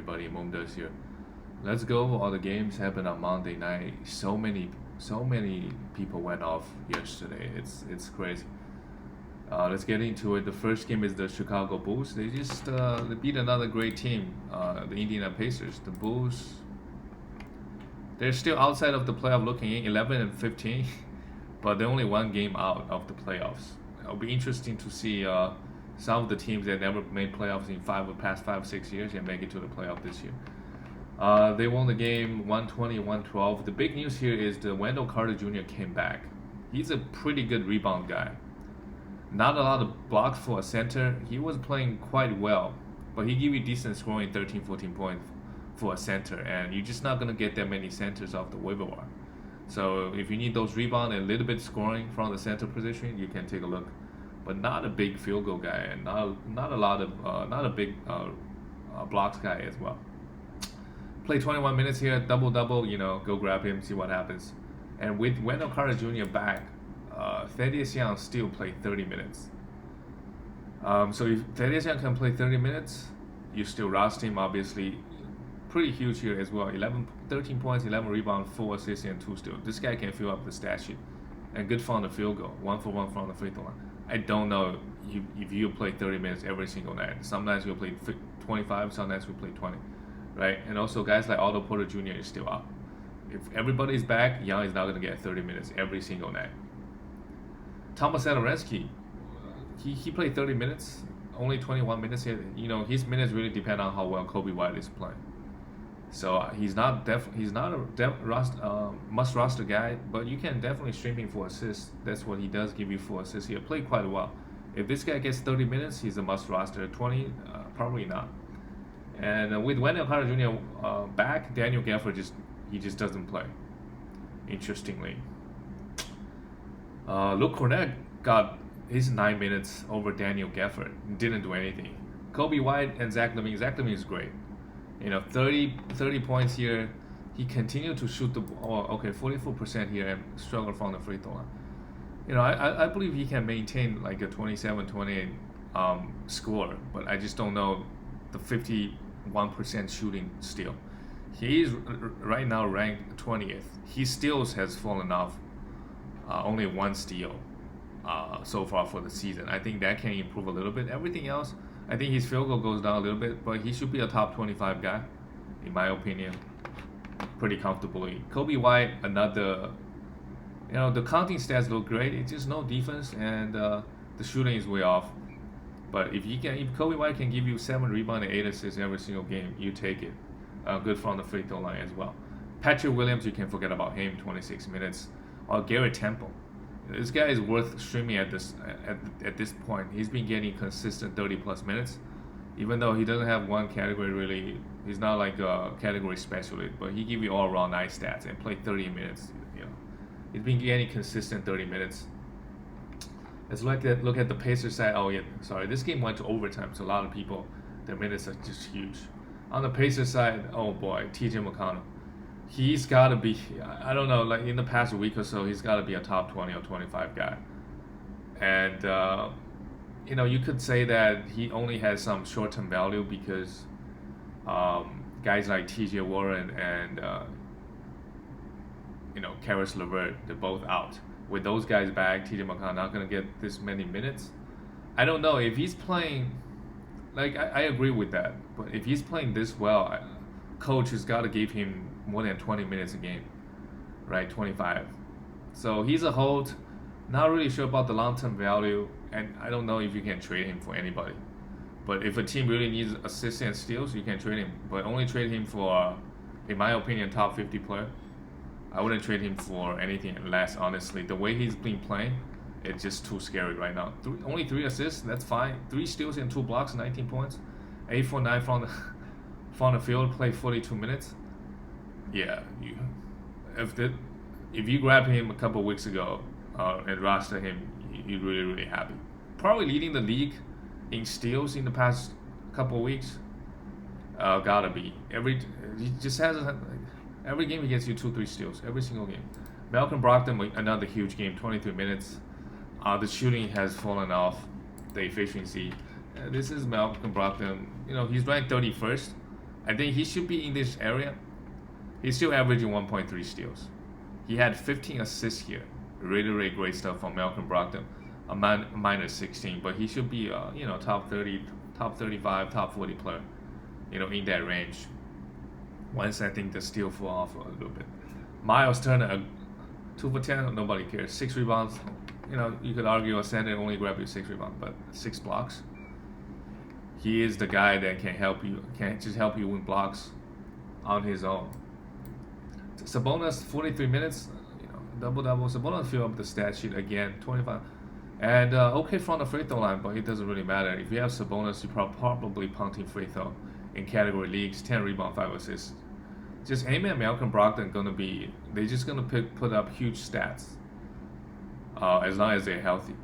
everybody. Moomdas here. Let's go over all the games happened on Monday night. So many people went off yesterday. It's crazy. Let's get into it. The first game is the Chicago Bulls. They beat another great team, the Indiana Pacers. The Bulls, they're still outside of the playoff, looking in 11 and 15, but they're only one game out of the playoffs. It'll be interesting to see some of the teams that never made playoffs in past 5 6 years and make it to the playoff this year. They won the game 120-112. The big news here is the Wendell Carter Jr. came back. He's a pretty good rebound guy. Not a lot of blocks for a center. He was playing quite well, but he gave you decent scoring, 13, 14 points for a center, and you're just not going to get that many centers off the waiver wire. So if you need those rebound and a little bit scoring from the center position, you can take a look. But not a big field goal guy, and not a big blocks guy as well. Play 21 minutes here, double. Go grab him, see what happens. And with Wendell Carter Jr. back, Thaddeus Young still played 30 minutes. So if Thaddeus Young can play 30 minutes, you still roster him, obviously. Pretty huge here as well. 13 points, 11 rebounds, 4 assists, and 2 steals. This guy can fill up the stat sheet. And good from the field goal. 1 for 1 from the free throw line. I don't know if you play 30 minutes every single night. Sometimes you'll play 25, sometimes you'll play 20. Right? And also guys like Otto Porter Jr. is still out. If everybody's back, Young is not going to get 30 minutes every single night. Thomas Satoransky, he played 30 minutes, only 21 minutes here. His minutes really depend on how well Kobe White is playing. So he's not a must roster guy, but you can definitely stream him for assists. That's what he does, give you 4 assists here. Played quite well. If this guy gets 30 minutes, he's a must roster. 20, probably not. And with Wendell Carter Jr. Back, Daniel Gafford just doesn't play. Interestingly, Luke Cornett got his 9 minutes over Daniel Gafford. Didn't do anything. Kobe White and Zach LaVine. Zach LaVine is great. 30 points here. He continued to shoot the ball. 44% here and struggled from the free throw line. I believe he can maintain like a 27-28 score, but I just don't know the 51% shooting still. He's right now ranked 20th. His steals has fallen off. Only 1 steal so far for the season. I think that can improve a little bit. Everything else, I think his field goal goes down a little bit, but he should be a top 25 guy, in my opinion, pretty comfortably. Kobe White, another, the counting stats look great. It's just no defense, and the shooting is way off. But if Kobe White can give you 7 rebounds and 8 assists every single game, you take it. Good from the free throw line as well. Patrick Williams, you can forget about him, 26 minutes. Or Garrett Temple. This guy is worth streaming at this point. He's been getting consistent 30+ minutes, even though he doesn't have one category really. He's not like a category specialist, but he give you all around nice stats and play 30 minutes. He's been getting consistent 30 minutes. Let's look at the Pacers side. Oh yeah, sorry. This game went to overtime, so a lot of people, their minutes are just huge. On the Pacers side, oh boy, T.J. McConnell. He's got to be, I don't know, like in the past week or so, he's got to be a top 20 or 25 guy. And, you could say that he only has some short-term value because guys like T.J. Warren and, Karis LeVert, they're both out. With those guys back, T.J. McConnell not going to get this many minutes. I don't know. If he's playing, like, I agree with that. But if he's playing this well, coach has got to give him more than 20 minutes a game, right? 25. So he's a hold. Not really sure about the long-term value, and I don't know if you can trade him for anybody. But if a team really needs assists and steals, you can trade him. But only trade him for, in my opinion, top 50 player. I wouldn't trade him for anything less, honestly. The way he's been playing, it's just too scary right now. Only 3 assists, that's fine. 3 steals and 2 blocks, 19 points. 8 for 9 from the field, play 42 minutes. Yeah, if you grab him a couple of weeks ago and roster him, you're really, really happy. Probably leading the league in steals in the past couple of weeks. Gotta be. He just has every game he gets you 2-3 steals every single game. Malcolm Brogdon, another huge game, 23 minutes. The shooting has fallen off, the efficiency. This is Malcolm Brogdon. He's ranked 31st. I think he should be in this area. He's still averaging 1.3 steals. He had 15 assists here. Really, really great stuff from Malcolm Brogdon. A minus 16, but he should be top 30, top 35, top 40 player. In that range. Once I think the steal fall off a little bit. Miles Turner, 2 for 10, nobody cares. 6 rebounds. You could argue a center only grab you 6 rebounds, but 6 blocks. He is the guy that can just help you win blocks on his own. Sabonis, 43 minutes, double-double. Sabonis fill up the stat sheet again, 25. And okay from the free throw line, but it doesn't really matter. If you have Sabonis, you're probably punting free throw in category leagues, 10 rebound, 5 assists. Just Amen and Malcolm Brogdon they're just gonna put up huge stats. As long as they're healthy.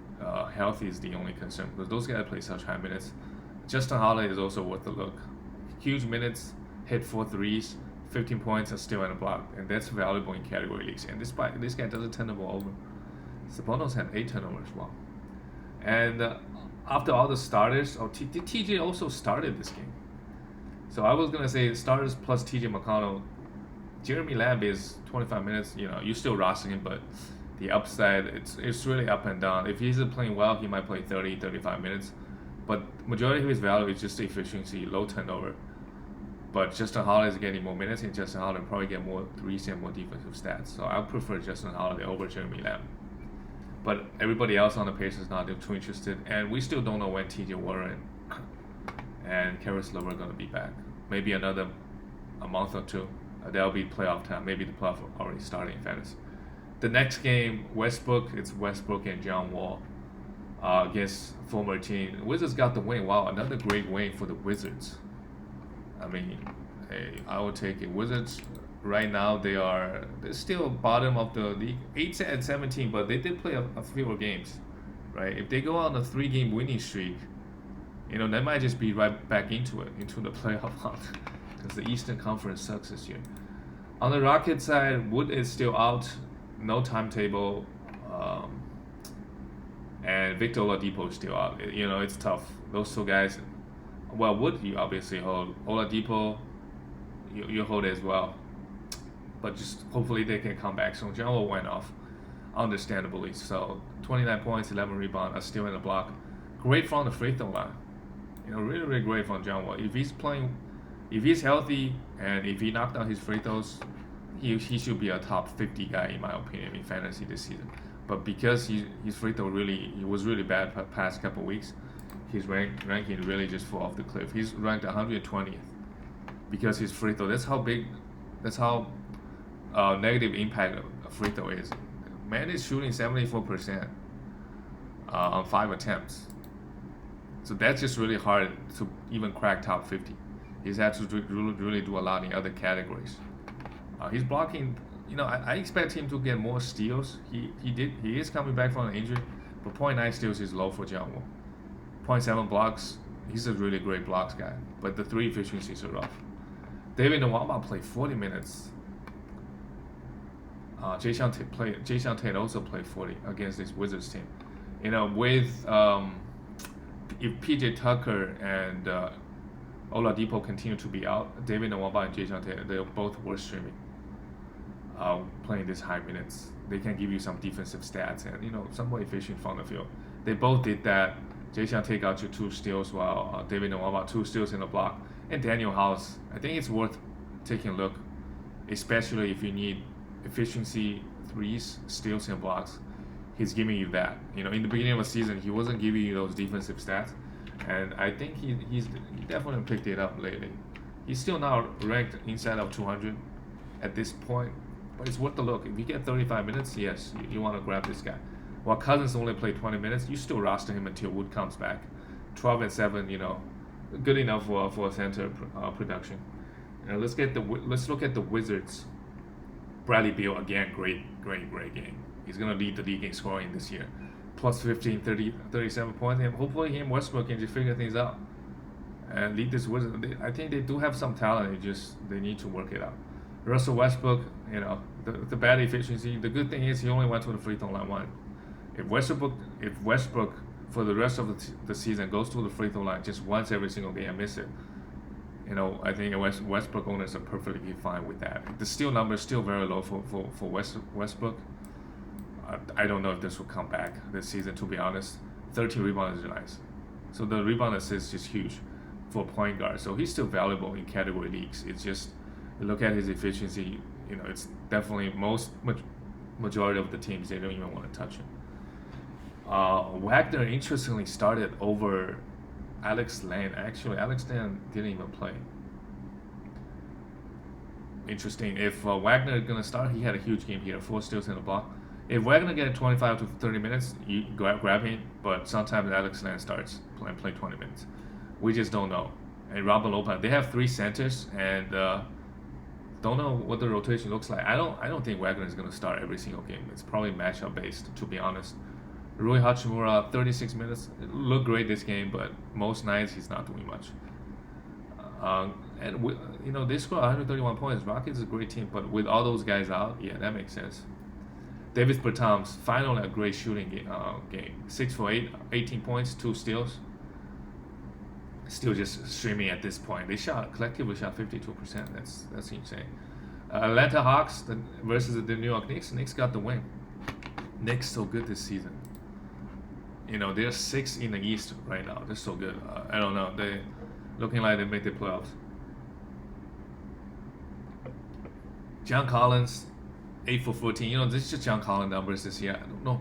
Healthy is the only concern because those guys play such high minutes. Justin Holiday is also worth a look. Huge minutes, hit 4 threes, 15 points, and still in a block, and that's valuable in category leagues. And despite this guy doesn't turn the ball over. Sabonis had 8 turnovers as well. And after all the starters, TJ also started this game. So I was gonna say starters plus TJ McConnell. Jeremy Lamb is 25 minutes. You still rostering him, but the upside it's really up and down. If he's playing well, he might play 30, 35 minutes. But majority of his value is just efficiency, low turnover. But Justin Holiday is getting more minutes, and Justin Holiday probably get more threes and more defensive stats. So I prefer Justin Holiday over Jeremy Lamb. But everybody else on the Pacers not too interested, and we still don't know when T.J. Warren and Caris LeVert are going to be back. Maybe a month or two. That'll be playoff time. Maybe the playoff already starting in fantasy. The next game, it's Westbrook and John Wall against former team. Wizards got the win. Wow, another great win for the Wizards. I mean, hey, I would take it. Wizards right now they're still bottom of the league, 8 and 17, but they did play a fewer games, right? If they go on a 3-game winning streak, they might just be right back into the playoff hunt, because the Eastern Conference sucks this year. On the Rockets side, Wood is still out, no timetable, and Victor Oladipo is still out. It's tough. Those 2 guys. Well, Wood you obviously hold. Oladipo, you hold as well. But just hopefully they can come back. So John Wall went off, understandably. So 29 points, 11 rebounds, a steal in the block. Great from the free throw line. Really, really great from John Wall. If he's healthy, and if he knocked down his free throws, he should be a top 50 guy in my opinion in fantasy this season. But because his free throw he was really bad past couple weeks, his ranking really just fell off the cliff. He's ranked 120th because his free throw. That's how negative impact a free throw is. Man is shooting 74% on 5 attempts. So that's just really hard to even crack top 50. He's had to really do a lot in other categories. He's blocking. I expect him to get more steals. He is coming back from an injury, but 0.9 steals is low for John Wall. 0.7 blocks. He's a really great blocks guy, but the 3 efficiencies are rough. David Nwaba played 40 minutes. Jason Tate also played 40 against this Wizards team. With if PJ Tucker and Oladipo continue to be out, David Nwaba and Jason Tate, they're both worth streaming. Playing these high minutes, they can give you some defensive stats and some more efficient from the field. They both did that. Jason Tate got you 2 steals, while David Nwaba 2 steals in the block. And Daniel House, I think it's worth taking a look, especially if you need efficiency, threes, steals, and blocks. He's giving you that. In the beginning of the season, he wasn't giving you those defensive stats, and I think he definitely picked it up lately. He's still now ranked inside of 200 at this point, but it's worth a look. If you get 35 minutes, yes, you want to grab this guy. While Cousins only played 20 minutes, you still roster him until Wood comes back. 12 and 7, good enough for a center production. Let's look at the Wizards. Bradley Beal again, great game. He's gonna lead the league in scoring this year, plus 15, 30, 37 points. And hopefully, him and Westbrook can just figure things out and lead this Wizards. I think they do have some talent. They need to work it out. Russell Westbrook, the bad efficiency. The good thing is he only went to the free throw line once. If Westbrook for the rest of the season goes to the free throw line just once every single game and miss it, I think Westbrook owners are perfectly fine with that. The steal number is still very low for Westbrook. I don't know if this will come back this season, to be honest. 13 rebounds is nice. So the rebound assist is huge for a point guard. So he's still valuable in category leagues. It's just, you look at his efficiency, it's definitely majority of the teams, they don't even want to touch him. Wagner interestingly started over Alex Len. Actually, Alex Len didn't even play. Interesting. If Wagner is gonna start, he had a huge game here, 4 steals and a block. If Wagner get 25 to 30 minutes, you grab him. But sometimes Alex Len starts play 20 minutes. We just don't know. And Robin Lopez, they have 3 centers, and don't know what the rotation looks like. I don't think Wagner is gonna start every single game. It's probably matchup based, to be honest. Rui Hachimura, 36 minutes. It looked great this game, but most nights he's not doing much. They scored 131 points. Rockets is a great team, but with all those guys out, yeah, that makes sense. Davis Bertans, finally a great shooting game. 6 for 8, 18 points, 2 steals. Still just streaming at this point. They collectively shot 52%. That's insane. Atlanta Hawks versus the New York Knicks. Knicks got the win. Knicks so good this season. They're 6th in the East right now. They're so good. I don't know. They looking like they make the playoffs. John Collins, 8 for 14. This is just John Collins numbers this year. I don't know.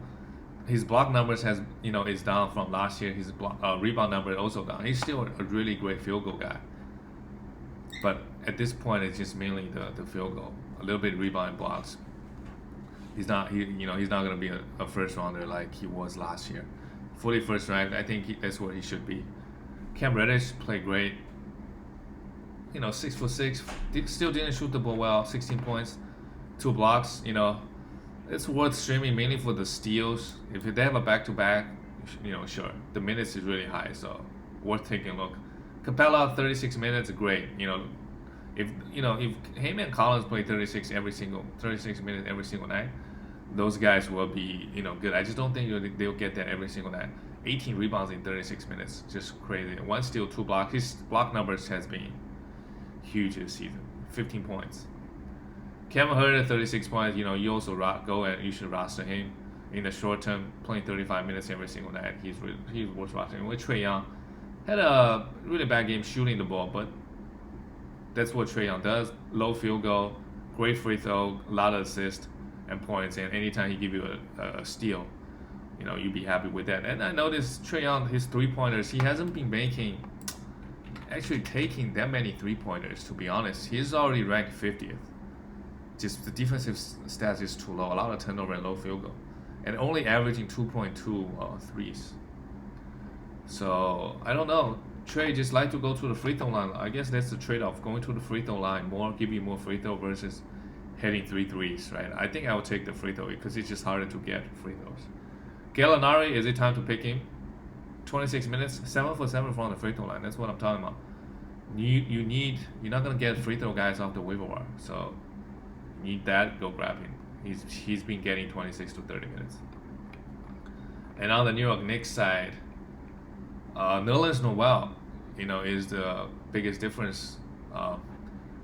His block numbers is down from last year. His rebound number is also down. He's still a really great field goal guy. But at this point, it's just mainly the field goal. A little bit rebound and blocks. He's not going to be a first rounder like he was last year. Fully first ranked, I think that's where he should be. Cam Reddish played great. 6 for 6. Still didn't shoot the ball well. 16 points, 2 blocks. It's worth streaming mainly for the steals. If they have a back-to-back, sure. The minutes is really high, so worth taking a look. Capella, 36 minutes, great. If him and Collins play 36 minutes every single night, those guys will be good. I just don't think they'll get that every single night. 18 rebounds in 36 minutes, just crazy. 1 steal, 2 blocks. His block numbers has been huge this season. 15 points. Kevin Huerter, 36 points. You also go and you should roster him in the short term, playing 35 minutes every single night. He's worth rostering. With Trae Young, had a really bad game shooting the ball, but that's what Trae Young does. Low field goal, great free throw, a lot of assists and points, and anytime he give you a steal, you'd be happy with that. And I noticed Trae Young, his 3-pointers, he hasn't been actually taking that many 3-pointers, to be honest. He's already ranked 50th. Just the defensive stats is too low. A lot of turnover and low field goal. And only averaging 2.2 threes. So, I don't know. Trey just like to go to the free throw line. I guess that's the trade-off. Going to the free throw line give you more free throw versus hitting 3 threes, right? I think I would take the free throw because it's just harder to get free throws. Gallinari, is it time to pick him? 26 minutes, 7 for 7 from the free throw line. That's what I'm talking about. You're not gonna get free throw guys off the waiver wire, so you need that. Go grab him. He's been getting 26 to 30 minutes. And on the New York Knicks side, Nerlens Noel, is the biggest difference.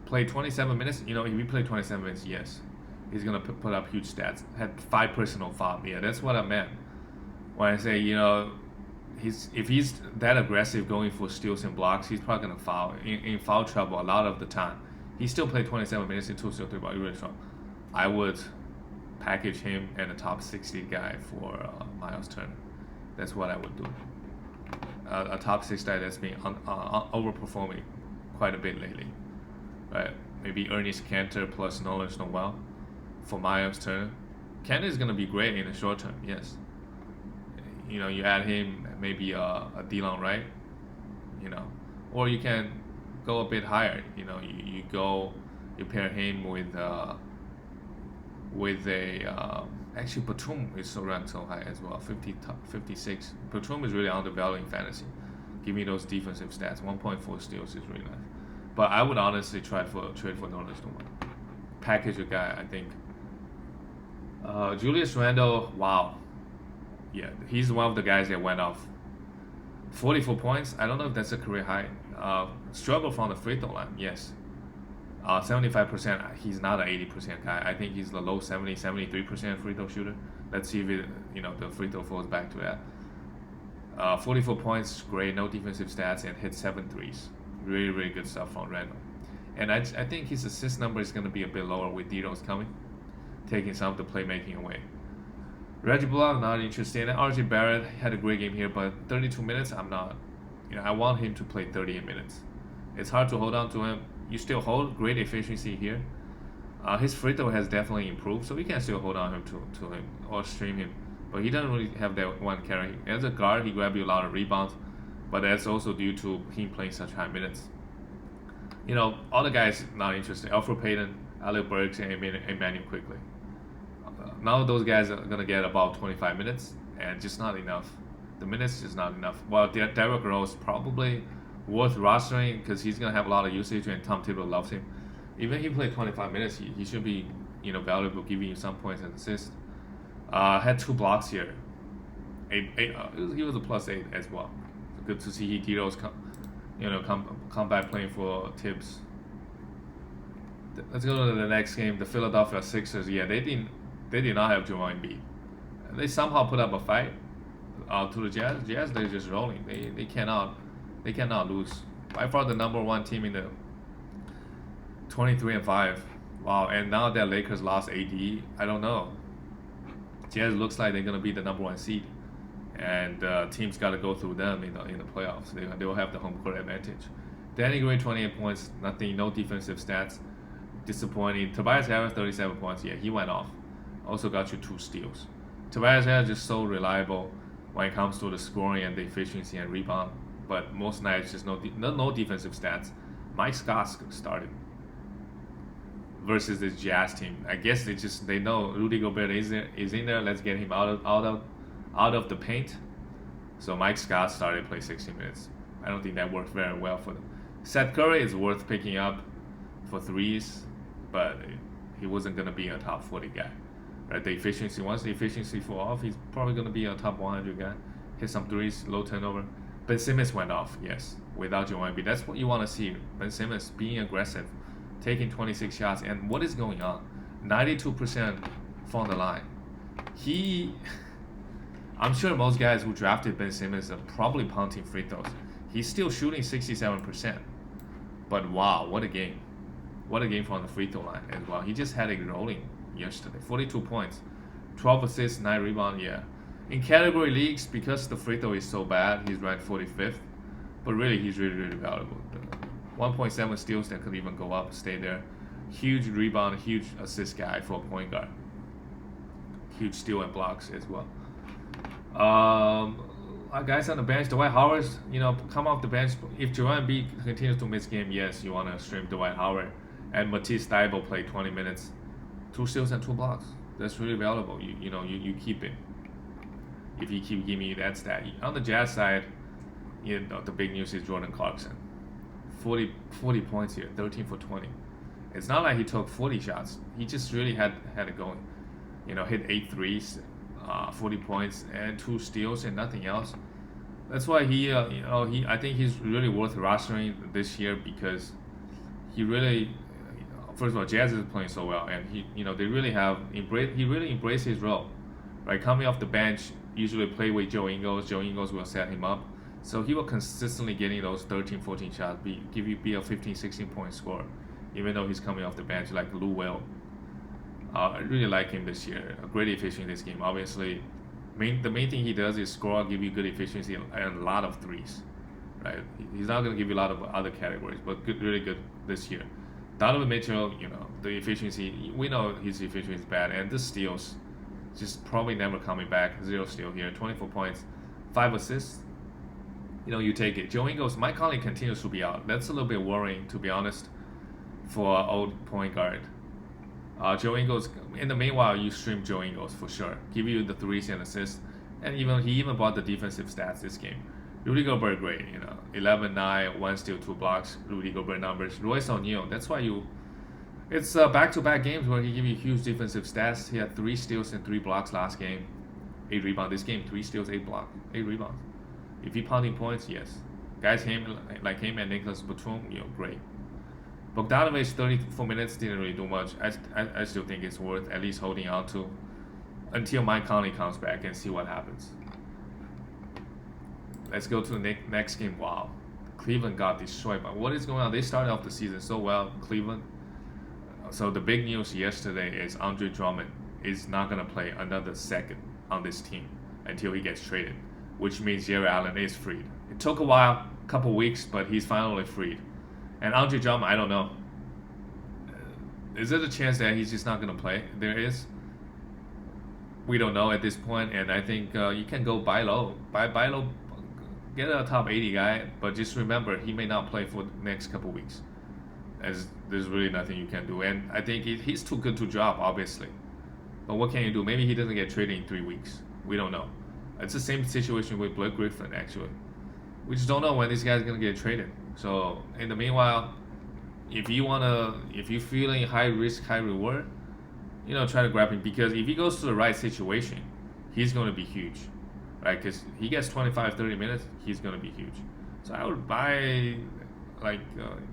Played 27 minutes. If he played 27 minutes, yes, he's gonna put up huge stats. Had 5 personal fouls. Yeah, that's what I meant when I say if he's that aggressive going for steals and blocks, he's probably gonna foul in foul trouble a lot of the time. He still played 27 minutes in 2 steals, 3 blocks. Really strong. I would package him and a top 60 guy for Miles Turner. That's what I would do. A top 6 guy that's been overperforming quite a bit lately, right? Maybe Ernest Cantor plus Nerlens Noel for Miles Turner. Cantor is gonna be great in the short term, yes. You add him, maybe a DeLon Wright, or you can go a bit higher. You pair him with actually Batum is ranked so high as well, 56. Batum is really undervalued in fantasy. Give me those defensive stats. 1.4 steals is really nice. But I would honestly trade for Nerlens Noel. Package a guy, I think. Julius Randle, wow. Yeah, he's one of the guys that went off. 44 points. I don't know if that's a career high. Struggle from the free throw line, yes. 75%, he's not an 80% guy. I think he's the low 70, 73% free throw shooter. Let's see if the free throw falls back to that. 44 points, great, no defensive stats, and hit 7 threes. Really, really good stuff from Randle. And I think his assist number is going to be a bit lower with D-Rose coming, taking some of the playmaking away. Reggie Bullock, not interested. And RJ Barrett had a great game here, but 32 minutes, I'm not. I want him to play 38 minutes. It's hard to hold on to him. You still hold great efficiency here. His free throw has definitely improved, so we can still hold on to him or stream him. But he doesn't really have that one carry. As a guard, he grabs you a lot of rebounds, but that's also due to him playing such high minutes. All the guys not interested. Alfred Payton, Alec Burks, and Emmanuel Quickley. Now those guys are gonna get about 25 minutes, and just not enough. The minutes just not enough. While Derrick Rose probably worth rostering because he's gonna have a lot of usage, and Tom Thibodeau loves him. Even if he played 25 minutes, he should be valuable, giving you some points and assists. Had 2 blocks here. He was a +8 as well. Good to see D-Rose come back playing for Tibbs. Let's go to the next game. The Philadelphia Sixers. Yeah, they did not have Joel Embiid. They somehow put up a fight to the Jazz. Jazz, they're just rolling. They cannot lose. By far the number 1 team in the 23-5. Wow, and now that Lakers lost AD, I don't know. Jazz looks like they're gonna be the number 1 seed, and teams got to go through them in the playoffs. They will have the home court advantage. Danny Green 28 points, nothing, no defensive stats. Disappointing. Tobias Harris 37 points. Yeah, he went off. Also got you 2 steals. Tobias Harris is just so reliable when it comes to the scoring and the efficiency and rebound, but most nights just no defensive stats. Mike Scott started versus this Jazz team. I guess they know Rudy Gobert is in there. Let's get him out of the paint. So Mike Scott started to play 60 minutes. I don't think that worked very well for them. Seth Curry is worth picking up for threes, but he wasn't gonna be a top 40 guy. Right? Once the efficiency fall off, he's probably gonna be a top 100 guy. Hit some threes, low turnover. Ben Simmons went off, yes, without Joel Embiid. That's what you want to see. Ben Simmons being aggressive, taking 26 shots, and what is going on? 92% from the line. I'm sure most guys who drafted Ben Simmons are probably punting free throws. He's still shooting 67%. But wow, what a game. What a game from the free throw line as well. He just had it rolling yesterday. 42 points, 12 assists, 9 rebounds, yeah. In category leagues, because the free throw is so bad, he's ranked 45th. But really, he's really, really valuable. 1.7 steals that could even go up, stay there. Huge rebound, huge assist guy for a point guard. Huge steal and blocks as well. Guys on the bench, Dwight Howard, come off the bench. If Joel Embiid continues to miss game, yes, you want to stream Dwight Howard. And Matisse Thybulle played 20 minutes, 2 steals and 2 blocks. That's really valuable. You keep it. If you keep giving me that stat. On the Jazz side, the big news is Jordan Clarkson. 40 points here, 13 for 20. It's not like he took 40 shots. He just really had it going. Hit 8 threes, 40 points, and 2 steals and nothing else. That's why I think he's really worth rostering this year because he really, first of all, Jazz is playing so well, and he really embraced his role, right? Coming off the bench, usually play with Joe Ingles. Joe Ingles will set him up. So he will consistently getting those 13, 14 shots, be a 15, 16 point scorer, even though he's coming off the bench like Lou Will. I really like him this year. A great efficiency in this game. Obviously, the main thing he does is score, give you good efficiency and a lot of threes. Right? He's not going to give you a lot of other categories, but really good this year. Donovan Mitchell, the efficiency, we know his efficiency is bad, and the steals, just probably never coming back. 0 steal here, 24 points, 5 assists. You take it. Joe Ingles, Mike Conley continues to be out. That's a little bit worrying, to be honest, for an old point guard. Joe Ingles, in the meanwhile, you stream Joe Ingles for sure. Give you the threes and assists. And he even brought the defensive stats this game. Rudy Gobert, great, 11, 9, 1 steal, 2 blocks, Rudy Gobert numbers. Royce O'Neal, that's why it's back-to-back games where he give you huge defensive stats. He had 3 steals and 3 blocks last game. 8 rebounds this game, 3 steals, 8 rebounds. If he pounding points, yes. Guys like him and Nicholas Batum, great. Bogdanovich 34 minutes didn't really do much. I still think it's worth at least holding on to until Mike Conley comes back and see what happens. Let's go to the next game. Wow, Cleveland got destroyed. But what is going on? They started off the season so well, Cleveland. So the big news yesterday is Andre Drummond is not going to play another second on this team until he gets traded, which means Jarrett Allen is freed. It took a while, a couple weeks, but he's finally freed. And Andre Drummond, I don't know. Is there a chance that he's just not going to play? There is. We don't know at this point, and I think you can go buy low. Buy low, get a top 80 guy, but just remember he may not play for the next couple weeks, as there's really nothing you can do. And I think he's too good to drop, obviously. But what can you do? Maybe he doesn't get traded in 3 weeks. We don't know. It's the same situation with Blake Griffin, actually. We just don't know when this guy's gonna get traded. So in the meanwhile, if you're feeling high risk, high reward, try to grab him, because if he goes to the right situation, he's gonna be huge, right? Because he gets 25, 30 minutes, he's gonna be huge. So I would buy, like,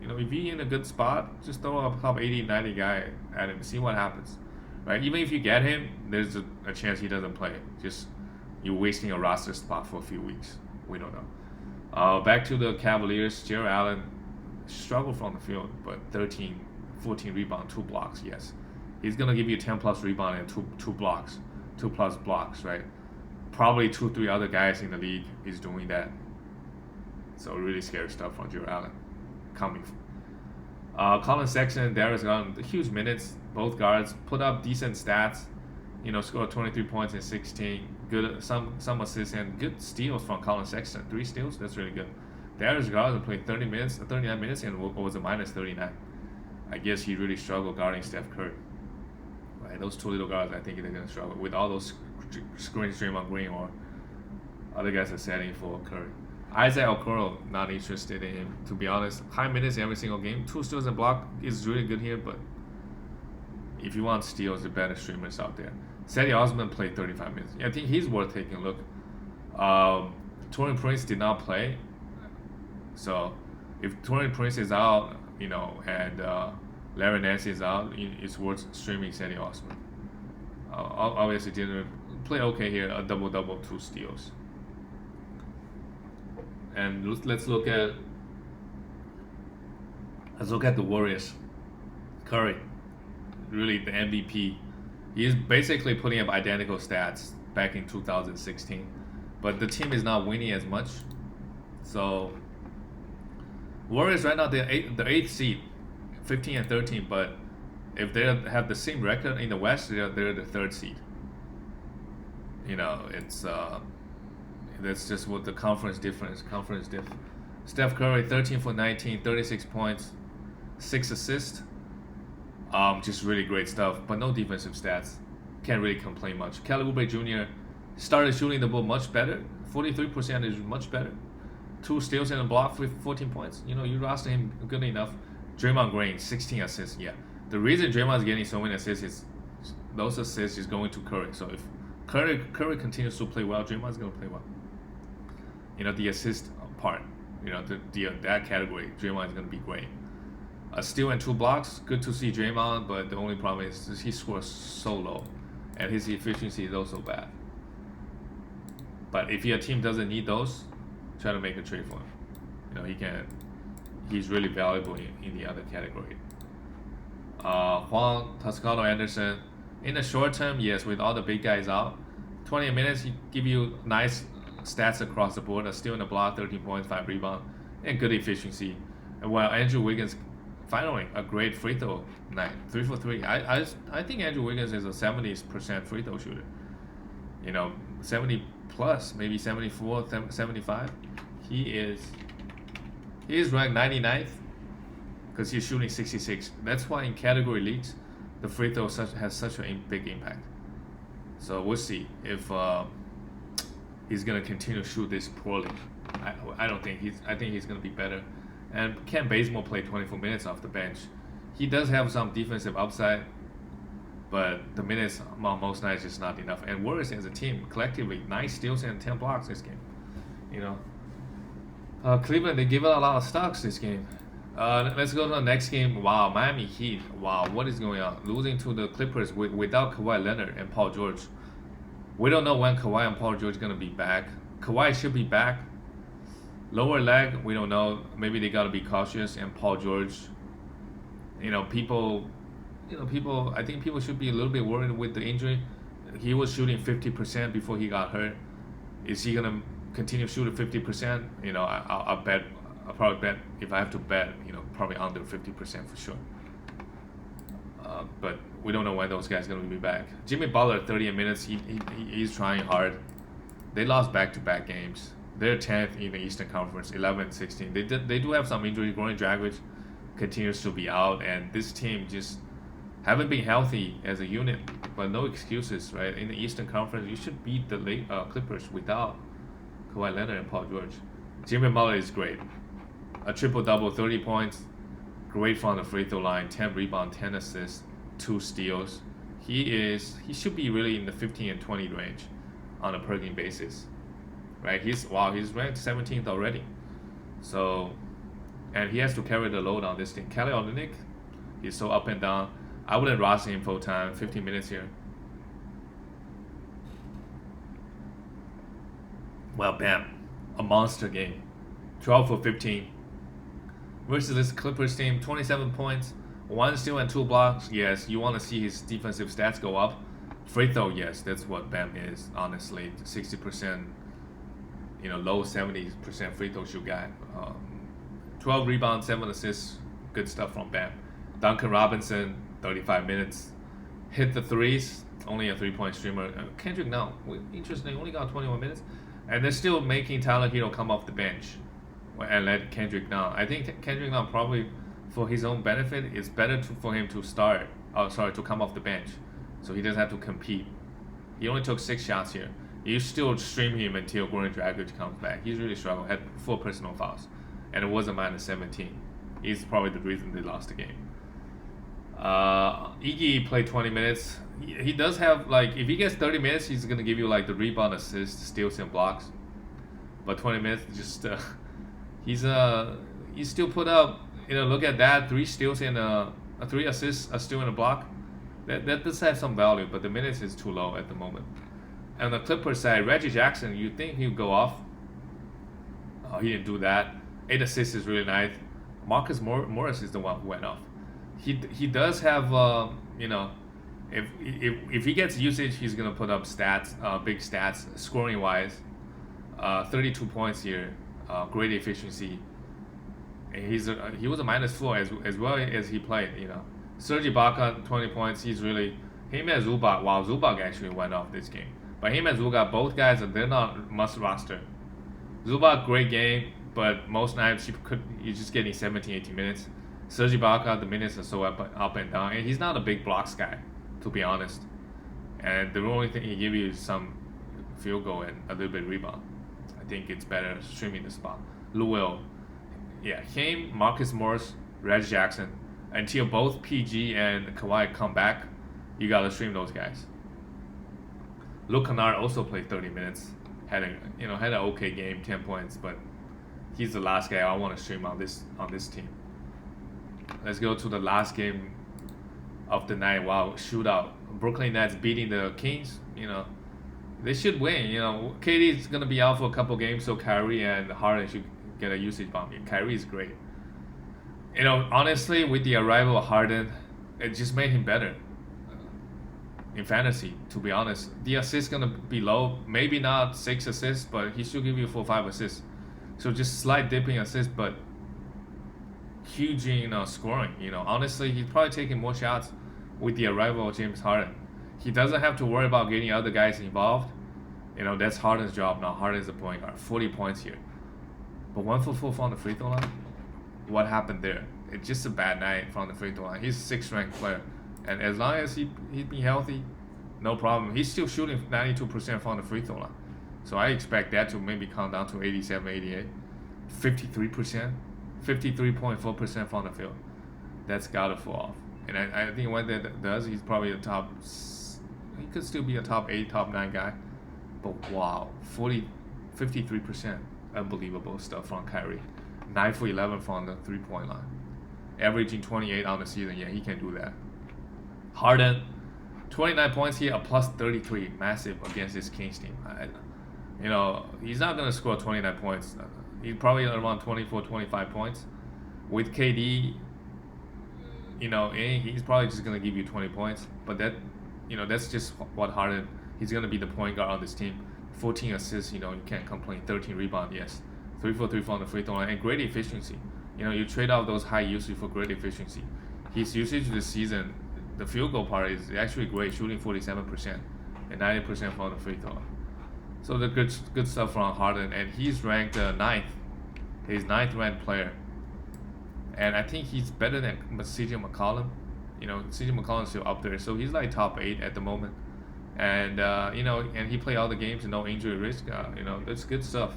if you're in a good spot, just throw a top 80, 90 guy at him, see what happens, right? Even if you get him, there's a chance he doesn't play. Just you're wasting a roster spot for a few weeks. We don't know. Back to the Cavaliers. Jarrett Allen struggled from the field, but 13, 14 rebound, 2 blocks. Yes, he's gonna give you 10 plus rebound and two blocks, 2 plus blocks, right? Probably 2-3 other guys in the league is doing that. So really scary stuff from Jarrett Allen coming. Colin Sexton and Darius Garland, huge minutes. Both guards put up decent stats. Scored 23 points in 16. Good, some assists and good steals from Colin Sexton. 3 steals, that's really good. Darius Garland played 39 minutes, and was a minus 39. I guess he really struggled guarding Steph Curry. Right, those 2 little guards, I think they're gonna struggle with all those screens, Draymond Green or other guys are setting for Curry. Isaac Okoro, not interested in him, to be honest. High minutes every single game. 2 steals and block is really good here, but if you want steals, the better streamers out there. Cedi Osman played 35 minutes. I think he's worth taking a look. Taurean Prince did not play. So if Taurean Prince is out, and Larry Nance is out, it's worth streaming Cedi Osman. Obviously didn't play okay here, a double-double, 2 steals. And let's look at the Warriors. Curry, really the MVP. He's basically putting up identical stats back in 2016, but the team is not winning as much. So Warriors right now they're the 8th seed, 15 and 13. But if they have the same record in the West, they're the 3rd seed. It's that's just what the conference difference. Steph Curry 13 for 19, 36 points, 6 assists. Just really great stuff, but no defensive stats. Can't really complain much. Kelly Oubre Jr. started shooting the ball much better. 43% is much better. 2 steals and a block with 14 points. You roster him good enough. Draymond Green, 16 assists. Yeah, the reason Draymond's getting so many assists is those assists is going to Curry. So if Curry continues to play well, Draymond's gonna play well. The assist part, that category, Draymond is gonna be great. A steal and 2 blocks, good to see Draymond, but the only problem is he scores so low, and his efficiency is also bad. But if your team doesn't need those, try to make a trade for him. He's really valuable in the other category. Juan Toscano Anderson, in the short term, yes, with all the big guys out, 20 minutes, he give you nice stats across the board. A steal and a block, 13.5 rebound, and good efficiency. And while Andrew Wiggins, finally, a great free throw night, 3 for 3. I think Andrew Wiggins is a 70% free throw shooter. 70 plus, maybe 74, 75. He is ranked 99th because he's shooting 66. That's why in category leagues, the free throw has such a big impact. So we'll see if he's gonna continue to shoot this poorly. I think he's gonna be better. And Kent Bazemore played 24 minutes off the bench. He does have some defensive upside, but the minutes on most nights is not enough. And Warriors as a team, collectively, 9 steals and 10 blocks this game. Cleveland, they give out a lot of stocks this game. Let's go to the next game. Wow, Miami Heat. Wow, what is going on? Losing to the Clippers without Kawhi Leonard and Paul George. We don't know when Kawhi and Paul George are gonna be back. Kawhi should be back. Lower leg, we don't know. Maybe they gotta be cautious. And Paul George, people, I think people should be a little bit worried with the injury. He was shooting 50% before he got hurt. Is he gonna continue shooting 50%? I'll bet. I'll probably bet, if I have to bet, probably under 50% for sure. But we don't know when those guys are gonna be back. Jimmy Butler, 38 minutes. He's trying hard. They lost back-to-back games. They're 10th in the Eastern Conference, 11-16. They do have some injuries. Goran Dragic continues to be out, and this team just haven't been healthy as a unit. But no excuses, right? In the Eastern Conference, you should beat the Clippers without Kawhi Leonard and Paul George. Jimmy Butler is great. A triple-double, 30 points. Great from the free throw line, 10 rebounds, 10 assists, 2 steals. He should be really in the 15 and 20 range on a per game basis. Right? He's ranked 17th already. So, and he has to carry the load on this team. Kelly Olynyk, he's so up and down. I wouldn't rush him full time, 15 minutes here. Well, bam, a monster game. 12 for 15. Versus this Clippers team, 27 points, 1 steal and 2 blocks. Yes, you want to see his defensive stats go up. Free throw, yes, that's what Bam is, honestly. 60%, low 70% free throw shoot guy. 12 rebounds, 7 assists, good stuff from Bam. Duncan Robinson, 35 minutes. Hit the threes, only a 3-point streamer. Kendrick Nunn, interesting, only got 21 minutes. And they're still making Tyler Hero come off the bench and let Kendrick Nunn. I think Kendrick Nunn probably, for his own benefit, it's better for him to to come off the bench, so he doesn't have to compete. He only took 6 shots here. You still stream him until Goran Dragic comes back. He's really struggled, had 4 personal fouls, and it was a -17. He's probably the reason they lost the game. Iggy played 20 minutes. He does have, if he gets 30 minutes, he's gonna give you the rebound, assist, steals, and blocks. But 20 minutes, just he still put up. Look at that, 3 steals and 3 assists, a steal and a block. That does have some value, but the minutes is too low at the moment. And the Clippers side, Reggie Jackson, you think he'd go off? Oh, he didn't do that. 8 assists is really nice. Marcus Morris is the one who went off. He does have if he gets usage, he's gonna put up stats, big stats, scoring wise. 32 points here, great efficiency. And he was a -4 as well as he played. Serge Ibaka, 20 points. He's really, him and Zubac. Wow, Zubac actually went off this game. But him and Zubac, both guys, they're not must roster. Zubac, great game, but most nights he's just getting 17, 18 minutes. Serge Ibaka, the minutes are so up and down, and he's not a big blocks guy, to be honest. And the only thing he gives you is some field goal and a little bit rebound. I think it's better streaming the spot. Lou Will, yeah, him, Marcus Morris, Reggie Jackson. Until both PG and Kawhi come back, you gotta stream those guys. Luke Kennard also played 30 minutes, had an okay game, 10 points, but he's the last guy I want to stream on this team. Let's go to the last game of the night. Wow, shootout. Brooklyn Nets beating the Kings. They should win. KD is gonna be out for a couple games, so Kyrie and Harden should get a usage bump. Kyrie is great. Honestly, with the arrival of Harden, it just made him better in fantasy. To be honest, the assist gonna be low. Maybe not 6 assists, but he should give you 4, 5 assists. So just slight dipping assists, but huge in scoring. Honestly, he's probably taking more shots with the arrival of James Harden. He doesn't have to worry about getting other guys involved. That's Harden's job now. Harden's the point guard. 40 points here. But 1 for 4 from the free throw line? What happened there? It's just a bad night from the free throw line. He's a 6th ranked player. And as long as he's been healthy, no problem. He's still shooting 92% from the free throw line. So I expect that to maybe come down to 87, 88. 53%. 53.4% from the field. That's gotta fall off. And I think when that does, he's probably he could still be a top 8, top 9 guy. But wow, 53%. unbelievable stuff from Kyrie. 9 for 11 from the 3-point line, averaging 28 on the season. Yeah, he can do that. Harden, 29 points here, a plus 33, massive against this Kings team. He's not gonna score 29 points. He's probably around 24, 25 points. With KD, he's probably just gonna give you 20 points. But that's just what Harden. He's gonna be the point guard on this team. 14 assists, you can't complain. 13 rebounds, yes. 3 for 3 from the free throw line, and great efficiency. You trade out those high usage for great efficiency. His usage this season, the field goal part is actually great, shooting 47% and 90% from the free throw line. So the good stuff from Harden, and he's ranked 9th. He's 9th ranked player, and I think he's better than CJ McCollum. CJ McCollum's still up there, so he's like top 8 at the moment. And and he played all the games, no injury risk. That's good stuff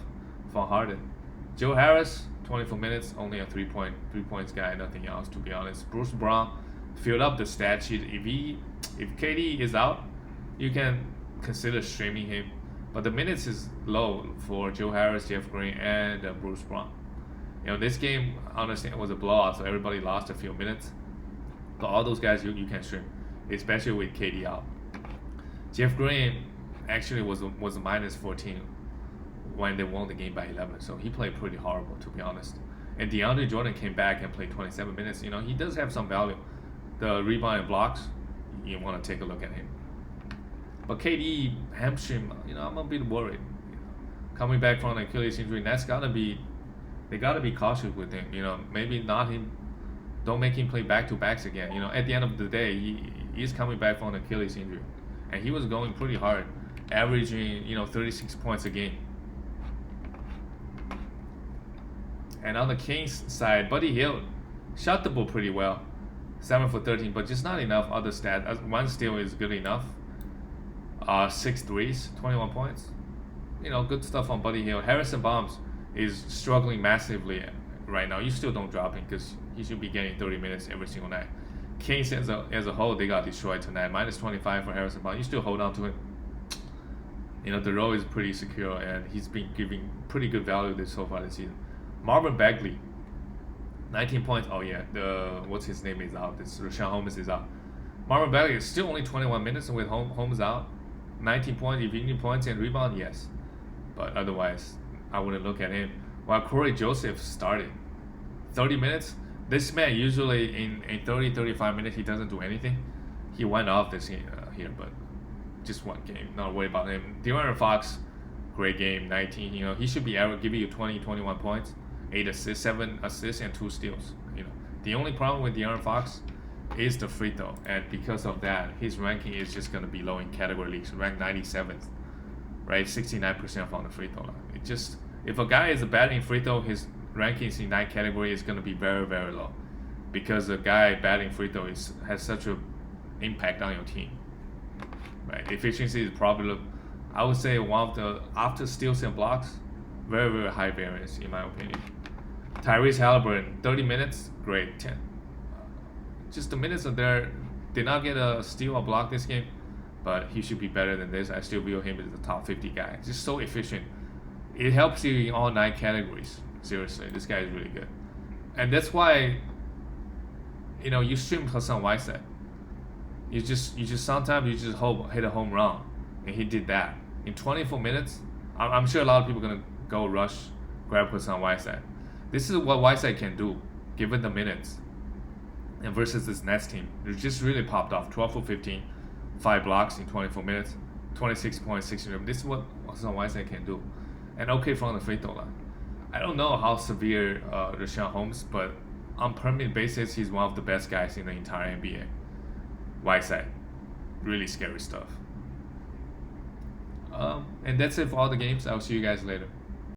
for Harden. Joe Harris, 24 minutes, only a 3 points guy, nothing else to be honest. Bruce Brown filled up the stat sheet. If KD is out, you can consider streaming him, but the minutes is low for Joe Harris, Jeff Green, and Bruce Brown. This game, I understand, was a blowout, so everybody lost a few minutes. But all those guys you can stream, especially with KD out. Jeff Green actually was a minus 14 when they won the game by 11, so he played pretty horrible, to be honest. And DeAndre Jordan came back and played 27 minutes. He does have some value. The rebound and blocks, you want to take a look at him. But KD hamstring, I'm a bit worried. Coming back from the Achilles injury, they gotta be cautious with him. Maybe not him. Don't make him play back-to-backs again. At the end of the day, he's coming back from the Achilles injury, and he was going pretty hard, averaging 36 points a game. And on the Kings side, Buddy Hield shot the ball pretty well, 7 for 13, but just not enough other stats. One steal is good enough. 6 threes, 21 points. Good stuff on Buddy Hield. Harrison Barnes is struggling massively right now. You still don't drop him because he should be getting 30 minutes every single night. Kings as a whole, they got destroyed tonight. Minus 25 for Harrison Barnes. You still hold on to him. The role is pretty secure, and he's been giving pretty good value so far this season. Marvin Bagley, 19 points. Oh yeah, what's his name is out. Richaun Holmes is out. Marvin Bagley is still only 21 minutes with Holmes out. 19 points, if you need points and rebound, yes. But otherwise, I wouldn't look at him. While Corey Joseph started 30 minutes, this man usually in 30, 35 minutes, he doesn't do anything. He went off this here, but just one game. Not worried about him. De'Aaron Fox, great game, 19. He should be giving you 20, 21 points, 8 assists, 7 assists, and 2 steals. The only problem with De'Aaron Fox is the free throw, and because of that, his ranking is just going to be low in category leagues, ranked 97th, right? 69% from the free throw line. If a guy is batting free throw, his rankings in that category is going to be very, very low, because the guy batting free throw has such an impact on your team, right? Efficiency is probably, I would say, one of the, after steals and blocks, very, very high variance in my opinion. Tyrese Halliburton, 30 minutes, great. 10. Just the minutes are there. Did not get a steal or block this game, but he should be better than this. I still view him as the top 50 guy. Just so efficient. It helps you in all 9 categories. Seriously, this guy is really good. And that's why, you stream Hassan Whiteside. You just sometimes you just hit a home run, and he did that in 24 minutes. I'm sure a lot of people are gonna go rush, grab Hassan Whiteside. This is what Whiteside can do, given the minutes. And versus this Nets team, it just really popped off. 12 for 15, 5 blocks in 24 minutes, 26 points, 16. This is what Hassan Whiteside can do. And okay from the free throw line. I don't know how severe Richaun Holmes, but on permanent basis, he's one of the best guys in the entire NBA. Whiteside, really scary stuff. And that's it for all the games. I'll see you guys later.